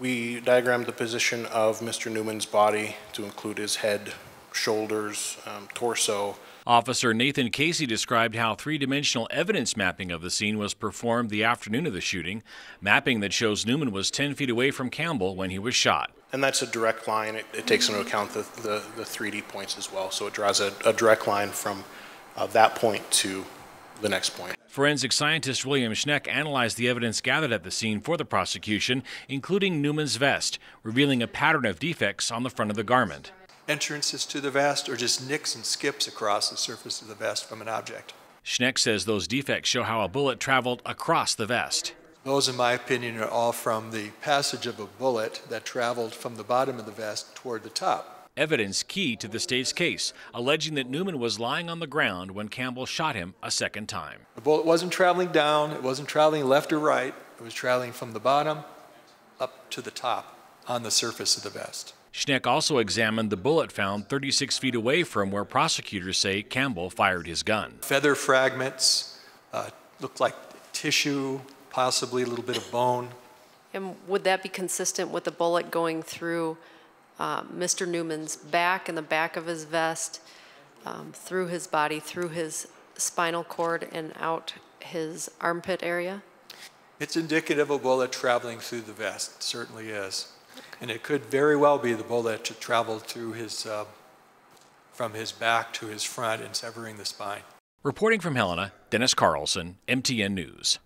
We diagrammed the position of Mr. Newman's body to include his head, shoulders, torso. Officer Nathan Casey described how three-dimensional evidence mapping of the scene was performed the afternoon of the shooting, mapping that shows Newman was 10 feet away from Campbell when he was shot. And that's a direct line. It takes into account the 3D points as well, so it draws a direct line from that point to the next point. Forensic scientist William Schneck analyzed the evidence gathered at the scene for the prosecution, including Newman's vest, revealing a pattern of defects on the front of the garment. Entrances to the vest or just nicks and skips across the surface of the vest from an object. Schneck says those defects show how a bullet traveled across the vest. Those, in my opinion, are all from the passage of a bullet that traveled from the bottom of the vest toward the top. Evidence key to the state's case, alleging that Newman was lying on the ground when Campbell shot him a second time. The bullet wasn't traveling down, it wasn't traveling left or right, it was traveling from the bottom up to the top on the surface of the vest. Schneck also examined the bullet found 36 feet away from where prosecutors say Campbell fired his gun. Feather fragments, looked like tissue, possibly a little bit of bone. And would that be consistent with the bullet going through Mr. Newman's back and the back of his vest, through his body, through his spinal cord, and out his armpit area? It's indicative of a bullet traveling through the vest, it certainly is. And it could very well be the bullet to travel through his, from his back to his front and severing the spine. Reporting from Helena, Dennis Carlson, MTN News.